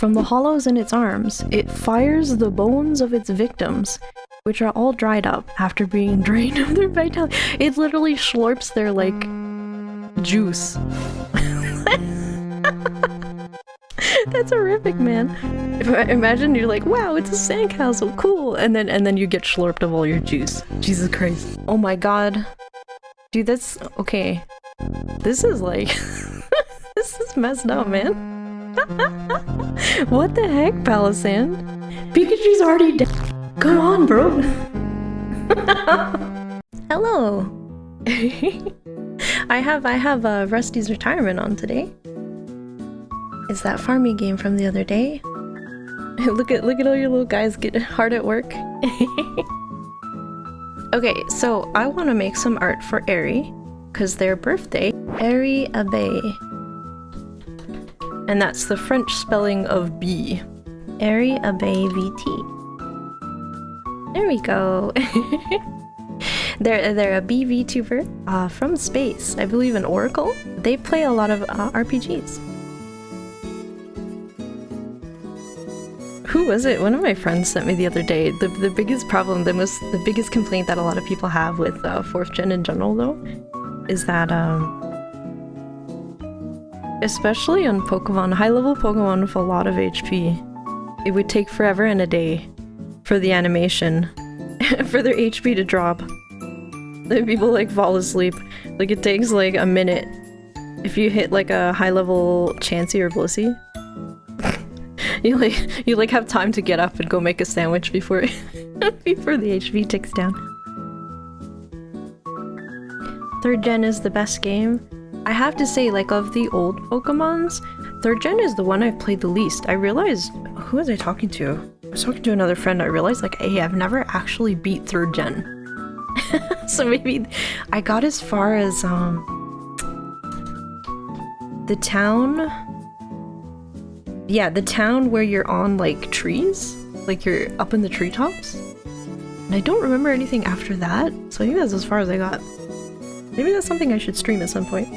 From the hollows in its arms, it fires the bones of its victims, which are all dried up after being drained of their vitality. It literally slurps their, like, juice. That's horrific, man. Imagine you're like, wow, it's a sandcastle, cool, and then you get slurped of all your juice. Jesus Christ. Oh my god. Dude, that's... okay. This is like... this is messed up, man. What the heck, Palossand? Pikachu's already dead. Come on, bro. Hello. I have Rusty's retirement on today. It's that farming game from the other day. look at all your little guys get hard at work. Okay, so I want to make some art for Eri, cause their birthday. Eri Abe. And that's the French spelling of bee. Eri Abe VT. There we go. They're a bee VTuber from space. I believe in Oracle. They play a lot of RPGs. Who was it? One of my friends sent me the other day. The biggest problem, the biggest complaint that a lot of people have with 4th gen in general, though, is that especially on Pokemon, high-level Pokemon with a lot of HP, it would take forever and a day for the animation for their HP to drop. Then people like fall asleep. Like it takes like a minute if you hit like a high-level Chansey or Blissey. you have time to get up and go make a sandwich before before the HP ticks down. 3rd gen is the best game. I have to say, like, of the old Pokemons, 3rd gen is the one I've played the least. I realized... who was I talking to? I was talking to another friend. I realized, like, hey, I've never actually beat 3rd gen. So maybe I got as far as, the town... yeah, the town where you're on, like, trees. Like, you're up in the treetops. And I don't remember anything after that, so I think that's as far as I got. Maybe that's something I should stream at some point.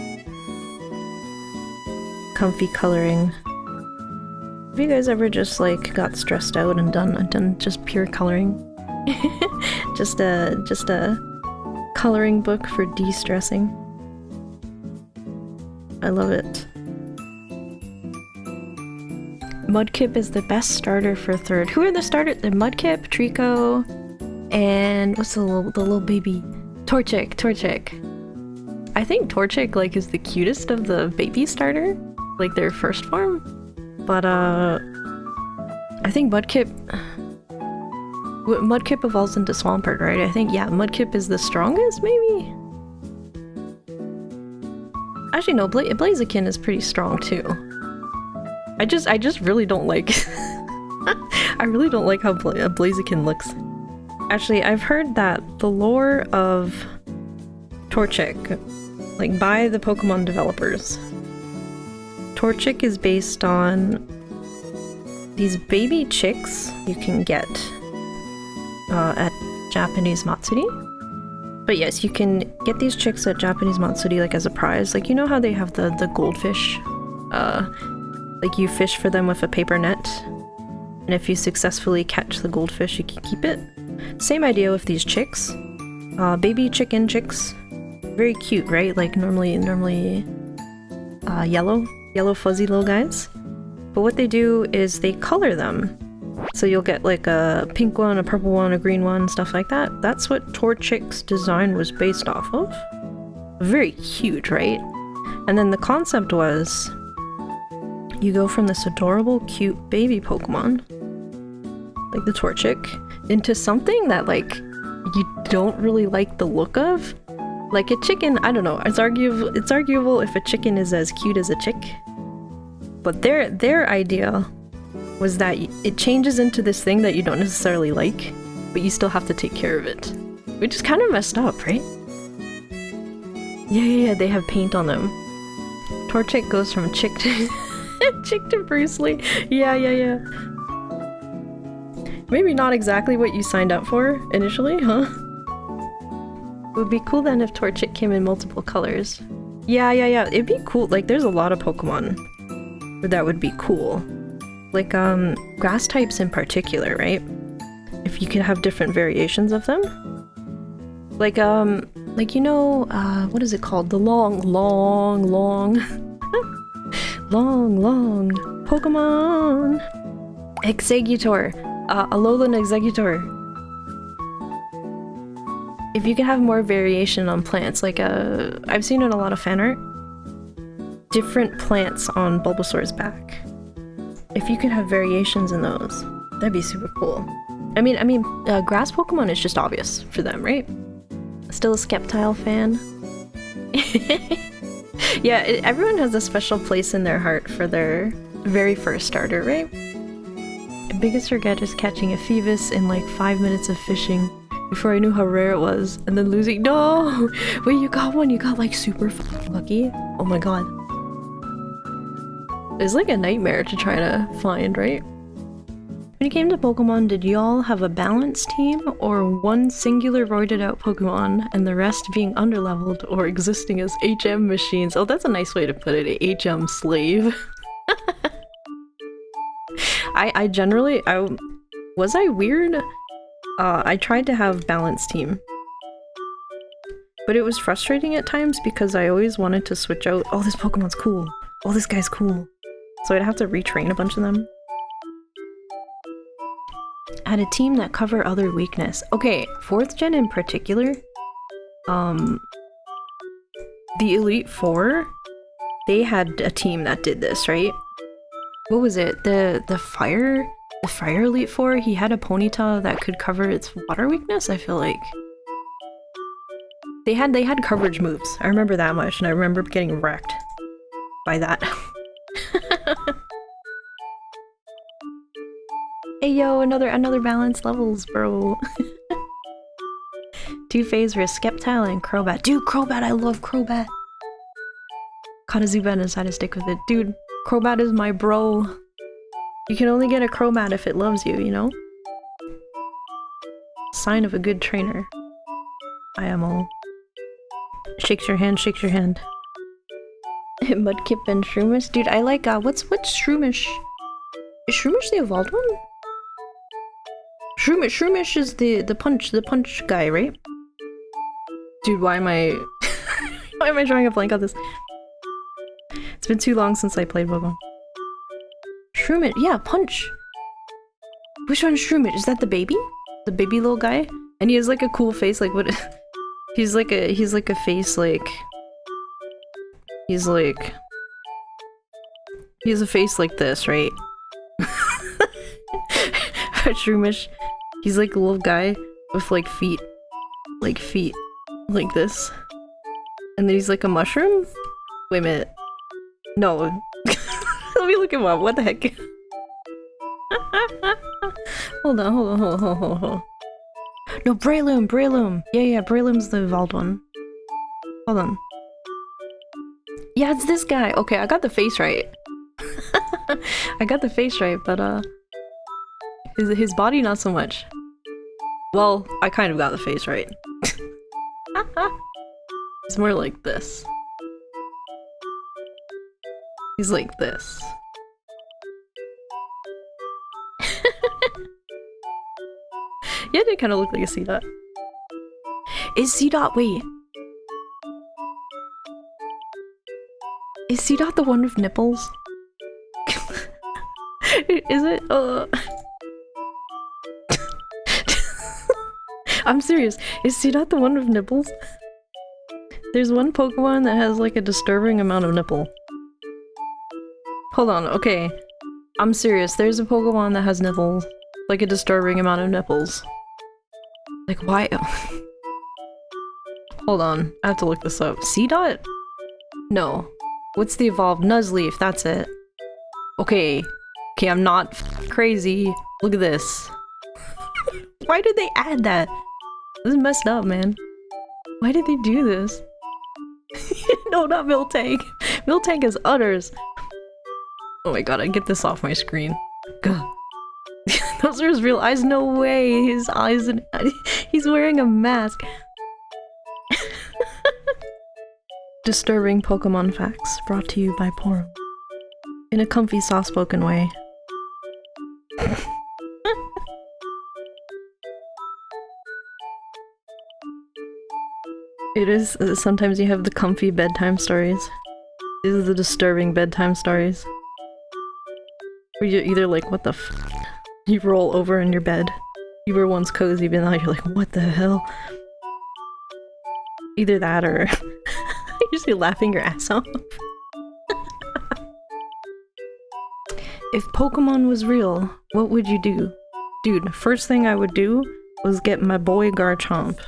Comfy coloring. Have you guys ever just like got stressed out and done just pure coloring? just a coloring book for de-stressing. I love it. Mudkip is the best starter for 3rd. Who are the starters? The Mudkip, Trico, and what's the little baby? Torchic. I think Torchic like is the cutest of the baby starter. Like their first form, but I think Mudkip evolves into Swampert, right? I think, yeah, Mudkip is the strongest, maybe? Actually, no, Blaziken is pretty strong too. I just really don't like I really don't like how Blaziken looks. Actually, I've heard that the lore of Torchic, like by the Pokemon developers, Torchic is based on these baby chicks you can get at Japanese Matsuri. But yes, you can get these chicks at Japanese Matsuri like as a prize. Like, you know how they have the goldfish? Like you fish for them with a paper net, and if you successfully catch the goldfish, you can keep it. Same idea with these chicks. Baby chicken chicks. Very cute, right? Like normally yellow fuzzy little guys. But what they do is they color them. So you'll get like a pink one, a purple one, a green one, stuff like that. That's what Torchic's design was based off of. Very cute, right? And then the concept was you go from this adorable, cute baby Pokemon, like the Torchic, into something that like you don't really like the look of. Like a chicken, I don't know, it's arguable if a chicken is as cute as a chick. But their idea was that it changes into this thing that you don't necessarily like, but you still have to take care of it. Which is kind of messed up, right? Yeah, they have paint on them. Torchic goes from chick to chick to Bruce Lee. Yeah. Maybe not exactly what you signed up for initially, huh? It would be cool then if Torchic came in multiple colors. Yeah, it'd be cool. Like, there's a lot of Pokemon where that would be cool. Like, grass types in particular, right? If you could have different variations of them. Like, you know, what is it called? The long Pokemon! Exeggutor! Alolan Exeggutor! If you could have more variation on plants, like, I've seen in a lot of fan art, different plants on Bulbasaur's back. If you could have variations in those, that'd be super cool. I mean, grass Pokemon is just obvious for them, right? Still a Sceptile fan? Yeah, everyone has a special place in their heart for their very first starter, right? The biggest regret is catching a Phoebus in like 5 minutes of fishing before I knew how rare it was, and then losing- No! Wait, you got one? You got like super lucky? Oh my god. It's like a nightmare to try to find, right? When it came to Pokemon, did y'all have a balanced team, or one singular roided out Pokemon and the rest being underleveled or existing as HM machines? Oh, that's a nice way to put it, HM slave. I generally, was I weird? I tried to have balanced team. But it was frustrating at times because I always wanted to switch out, oh, this Pokemon's cool, oh, this guy's cool. So I'd have to retrain a bunch of them. Had a team that cover other weakness. Okay, 4th gen in particular, the Elite Four, they had a team that did this, right? What was it? The Fire Elite Four, he had a Ponyta that could cover its water weakness, I feel like. They had coverage moves. I remember that much, and I remember getting wrecked by that. Hey yo, another balanced levels, bro. 2 phase for Sceptile and Crobat. Dude, Crobat, I love Crobat. Caught a Zubat and decided to stick with it. Dude, Crobat is my bro. You can only get a Crobat if it loves you, you know? Sign of a good trainer. I am all. Shakes your hand, shakes your hand. Mudkip and Shroomish? Dude, I like, what's Shroomish? Is Shroomish the evolved one? Shroomish is the punch guy, right? Dude, why am I drawing a blank on this? It's been too long since I played Pokemon. Shroomish, yeah, Punch. Which one is Shroomish? Is that the baby? The baby little guy? And he has like a cool face, like what? He's like a face like. He has a face like this, right? Shroomish. He's like a little guy with like feet like this. And then he's like a mushroom? Wait a minute. No. Let me look him up. What the heck? Hold on. No, Breloom. Yeah, Breloom's the evolved one. Hold on. Yeah, it's this guy. Okay, I got the face right. But his body not so much. Well, I kind of got the face right. He's more like this. He's like this. Yeah, they kind of look like a C-Dot. Is C-Dot- wait. Is C-Dot the one with nipples? Is it? I'm serious. Is C-Dot the one with nipples? There's one Pokemon that has like a disturbing amount of nipple. Hold on, okay. I'm serious. There's a Pokemon that has nipples. Like a disturbing amount of nipples. Like why? Hold on. I have to look this up. C-Dot? No. What's the evolved? Nuzleaf, that's it. Okay. Okay, I'm not crazy. Look at this. Why did they add that? This is messed up, man. Why did they do this? No, not Miltank. Miltank is utters. Oh my god, I get this off my screen. Gah. Those are his real eyes? No way! His eyes and he's wearing a mask. Disturbing Pokemon facts brought to you by Porom. In a comfy, soft-spoken way. It is, sometimes you have the comfy bedtime stories. These are the disturbing bedtime stories. Where you're either like, what the f***? You roll over in your bed. You were once cozy, but now you're like, what the hell? Either that or you're just laughing your ass off. If Pokemon was real, what would you do? Dude, first thing I would do was get my boy Garchomp.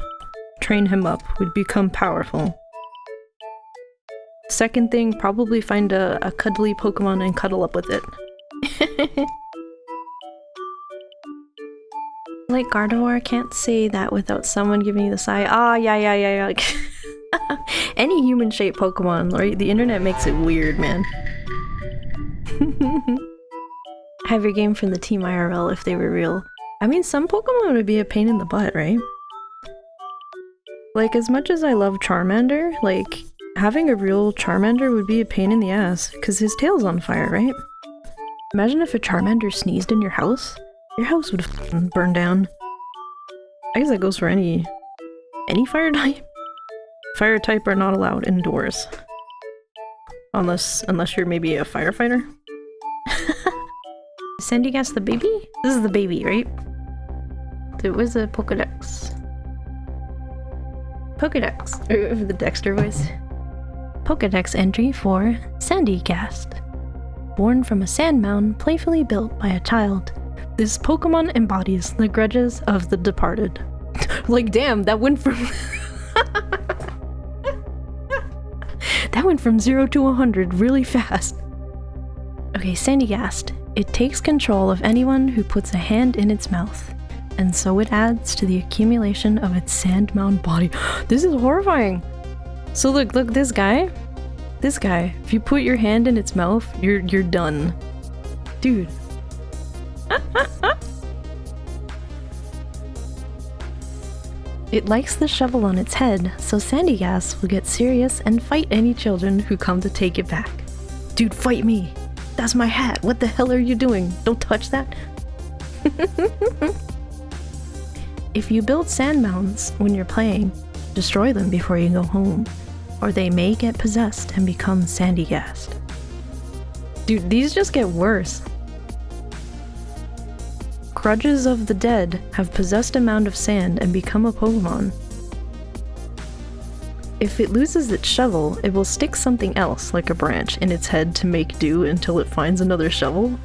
Train him up, would become powerful. Second thing, probably find a cuddly Pokemon and cuddle up with it. Like Gardevoir can't say that without someone giving you the sigh. Ah, yeah. Any human-shaped Pokemon, right? The internet makes it weird, man. Have your game from the Team IRL if they were real. I mean, some Pokemon would be a pain in the butt, right? Like, as much as I love Charmander, like, having a real Charmander would be a pain in the ass, because his tail's on fire, right? Imagine if a Charmander sneezed in your house would f***ing burn down. I guess that goes for any fire type. Fire type are not allowed indoors. Unless you're maybe a firefighter. Sandygast the baby? This is the baby, right? It was a Pokedex. Pokedex. The Dexter voice. Pokedex entry for Sandygast. Born from a sand mound playfully built by a child. This Pokemon embodies the grudges of the departed. Like, damn, that went from... that went from 0 to 100 really fast. Okay, Sandygast. It takes control of anyone who puts a hand in its mouth, and so it adds to the accumulation of its sand mound body. This is horrifying! So look, this guy, if you put your hand in its mouth, you're done. Dude. It likes the shovel on its head, so Sandygast will get serious and fight any children who come to take it back. Dude, fight me! That's my hat! What the hell are you doing? Don't touch that! If you build sand mounds when you're playing, destroy them before you go home, or they may get possessed and become Sandygast. Dude, these just get worse. Grudges of the dead have possessed a mound of sand and become a Pokemon. If it loses its shovel, it will stick something else, like a branch, in its head to make do until it finds another shovel.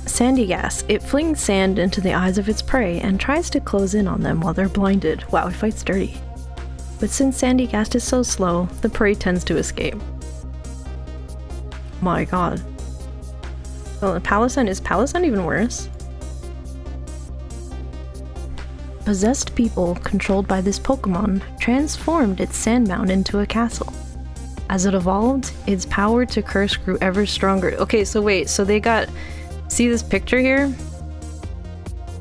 Sandygast. It flings sand into the eyes of its prey and tries to close in on them while they're blinded. Wow, it fights dirty. But since Sandygast is so slow, the prey tends to escape. My god. Well, Palossand, is Palossand even worse? Possessed people controlled by this Pokemon transformed its sand mound into a castle. As it evolved, its power to curse grew ever stronger. Okay, so wait, so they got... See this picture here?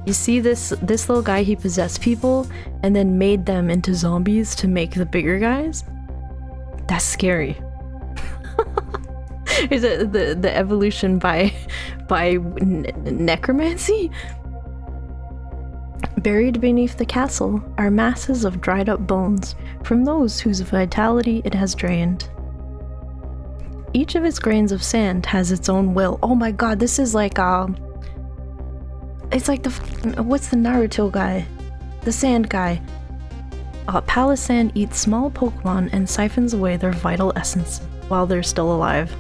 You see this little guy, he possessed people and then made them into zombies to make the bigger guys? That's scary. Is it the evolution by necromancy? Buried beneath the castle are masses of dried up bones from those whose vitality it has drained. Each of its grains of sand has its own will. Oh my god, this is like it's like what's the Naruto guy? The sand guy. Palossand eats small Pokemon and siphons away their vital essence while they're still alive.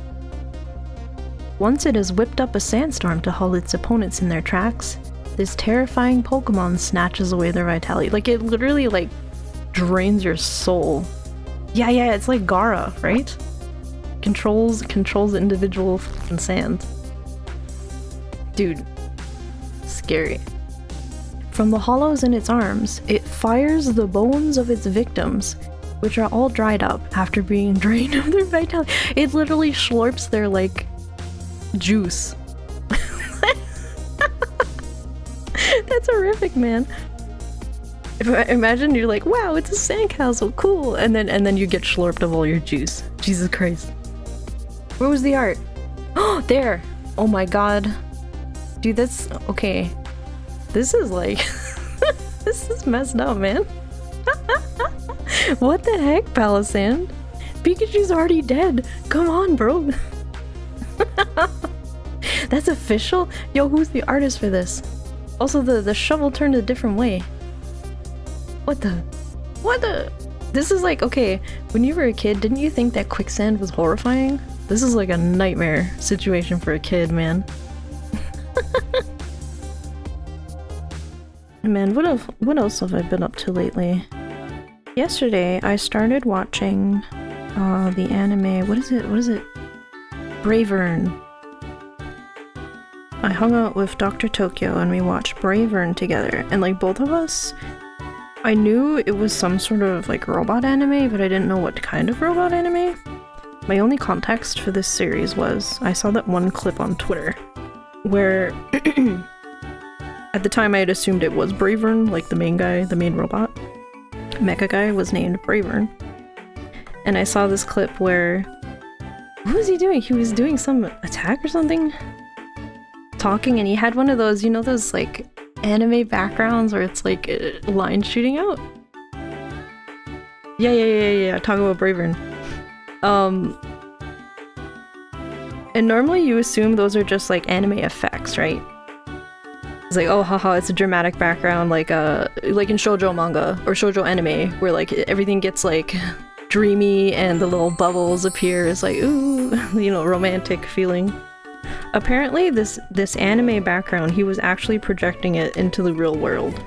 Once it has whipped up a sandstorm to halt its opponents in their tracks, this terrifying Pokemon snatches away their vitality. Like, it literally, like, drains your soul. Yeah, it's like Gaara, right? Controls individual f***ing sand. Dude. Scary. From the hollows in its arms, it fires the bones of its victims, which are all dried up after being drained of their vitality. It literally slurps their, like, juice. That's horrific, man. Imagine you're like, wow, it's a sandcastle, cool, and then you get slurped of all your juice. Jesus Christ. Where was the art? Oh, there! Oh my god. Dude, that's... okay. This is like... this is messed up, man. What the heck, Palossand? Pikachu's already dead. Come on, bro. That's official? Yo, who's the artist for this? Also, the shovel turned a different way. What the? What the? This is like, okay, when you were a kid, didn't you think that quicksand was horrifying? This is like a nightmare situation for a kid, man. Man, what else have I been up to lately? Yesterday, I started watching the anime. What is it? Bravern. I hung out with Dr. Tokyo and we watched Bravern together, and like both of us, I knew it was some sort of like robot anime, but I didn't know what kind of robot anime. My only context for this series was I saw that one clip on Twitter where at the time I had assumed it was Bravern, like the main guy, the main robot. Mecha guy was named Bravern. And I saw this clip where... what was he doing? He was doing some attack or something? Talking, and he had one of those, you know, those like anime backgrounds where it's like lines shooting out? Yeah, talk about Bravern. And normally you assume those are just like anime effects, right? It's like, oh haha, it's a dramatic background, like in shoujo manga or shoujo anime, where like everything gets like dreamy and the little bubbles appear. It's like, ooh, you know, romantic feeling. Apparently this anime background, he was actually projecting it into the real world.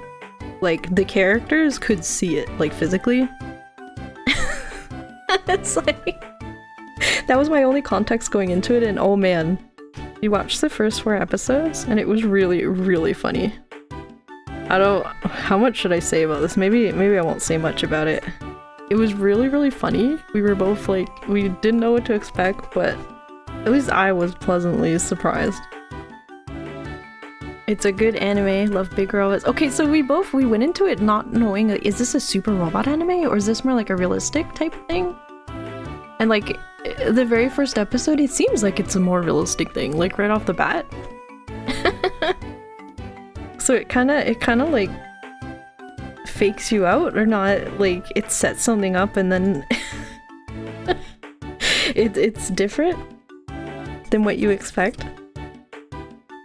Like, the characters could see it, like, physically. It's like... that was my only context going into it, and oh man. We watched the first 4 episodes, and it was really, really funny. I don't... how much should I say about this? Maybe I won't say much about it. It was really, really funny. We were both like... we didn't know what to expect, but... at least I was pleasantly surprised. It's a good anime, love big robots. Okay, so we went into it not knowing, like, is this a super robot anime or is this more like a realistic type thing? And like, the very first episode, it seems like it's a more realistic thing, like right off the bat. So it kinda like fakes you out, or not, like it sets something up and then it's different than what you expect.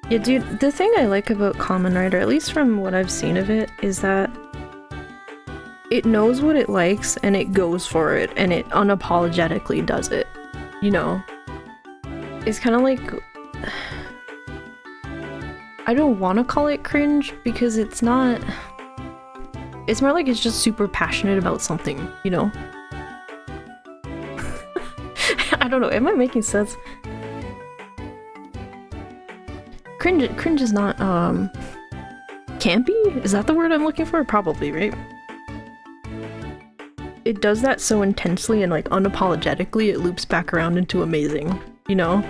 Yeah, dude, the thing I like about Kamen Rider, at least from what I've seen of it, is that it knows what it likes and it goes for it and it unapologetically does it, you know? It's kind of like... I don't want to call it cringe because it's not... it's more like it's just super passionate about something, you know? I don't know, am I making sense? Cringe is not, campy? Is that the word I'm looking for? Probably, right? It does that so intensely and like unapologetically it loops back around into amazing, you know?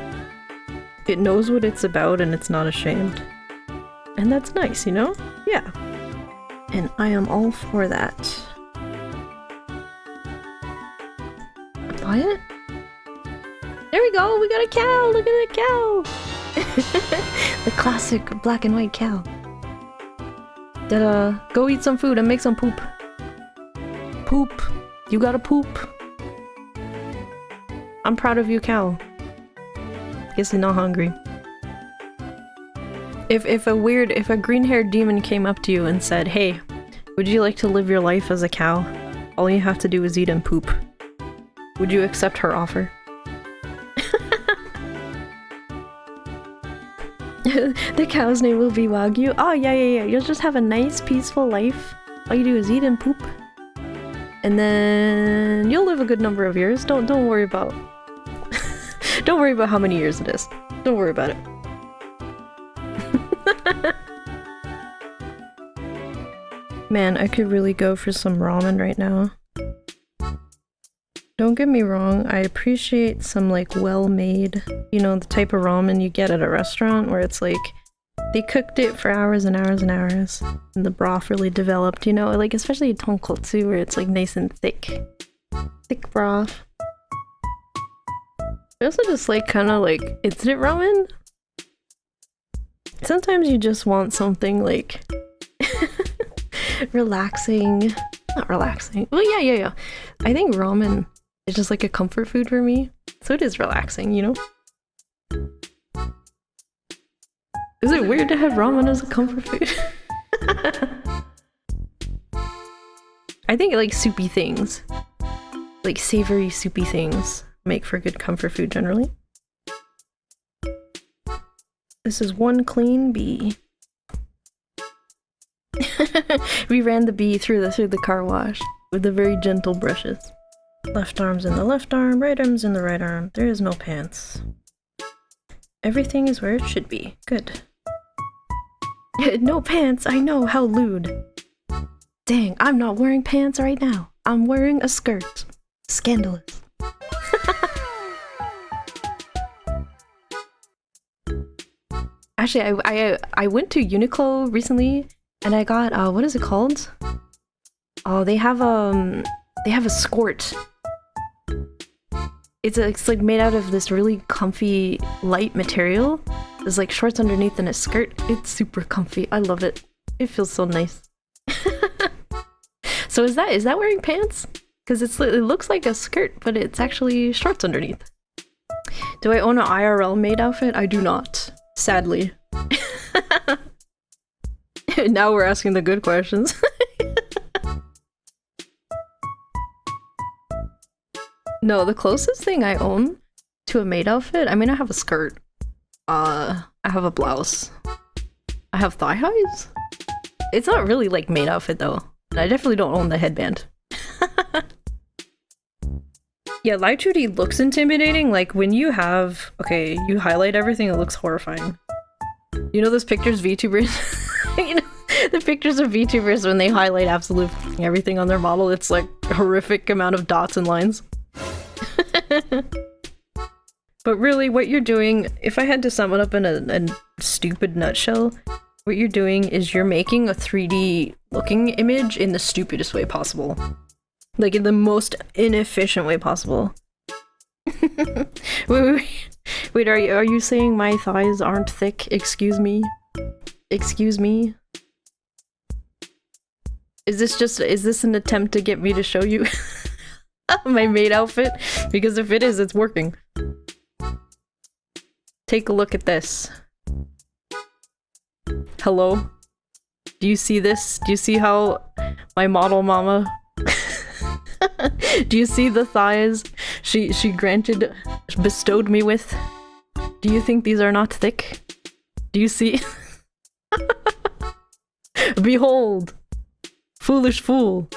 It knows what it's about and it's not ashamed. And that's nice, you know? Yeah. And I am all for that. Buy it? There we go! We got a cow! Look at that cow! The classic black and white cow. Go eat some food and make some poop. Poop. You gotta poop. I'm proud of you, cow. Guess you're not hungry. If a green-haired demon came up to you and said, hey, would you like to live your life as a cow? All you have to do is eat and poop. Would you accept her offer? The cow's name will be Wagyu. Oh, yeah. You'll just have a nice, peaceful life. All you do is eat and poop. And then you'll live a good number of years. Don't worry about... don't worry about how many years it is. Don't worry about it. Man, I could really go for some ramen right now. Don't get me wrong, I appreciate some like well-made, you know, the type of ramen you get at a restaurant where it's like they cooked it for hours and hours and hours and the broth really developed, you know, like especially tonkotsu where it's like nice and thick broth. I also just like kind of like instant ramen. Sometimes you just want something like relaxing. Not relaxing. Well, yeah. I think ramen is just like a comfort food for me. So it is relaxing, you know? Is it weird to have ramen as a comfort food? I think like soupy things, like savory soupy things, make for good comfort food generally. This is one clean bee. We ran the bee through the car wash with the very gentle brushes. Left arm's in the left arm, right arm's in the right arm. There is no pants. Everything is where it should be. Good. No pants, I know, how lewd. Dang, I'm not wearing pants right now. I'm wearing a skirt. Scandalous. Actually, I went to Uniqlo recently and I got what is it called? Oh, they have a skirt. It's like made out of this really comfy light material. There's like shorts underneath and a skirt. It's super comfy. I love it. It feels so nice. So is that wearing pants? Because it looks like a skirt, but it's actually shorts underneath. Do I own an IRL Maid outfit? I do not. Sadly. Now we're asking the good questions. No, the closest thing I own to a maid outfit, I mean, I have a skirt. I have a blouse. I have thigh highs. It's not really like maid outfit though. I definitely don't own the headband. Yeah, Light 2D looks intimidating. Like when you have, okay, you highlight everything, it looks horrifying. You know those pictures VTubers? You know, the pictures of VTubers when they highlight absolute everything on their model, it's like a horrific amount of dots and lines. But really, what you're doing, if I had to sum it up in a stupid nutshell, what you're doing is you're making a 3D looking image in the stupidest way possible. Like in the most inefficient way possible. Wait, are you saying my thighs aren't thick? Excuse me? Excuse me? Is this an attempt to get me to show you my maid outfit? Because if it is, it's working. Take a look at this. Hello? Do you see this? Do you see how my model mama... Do you see the thighs she bestowed me with? Do you think these are not thick? Do you see? Behold! Foolish fool!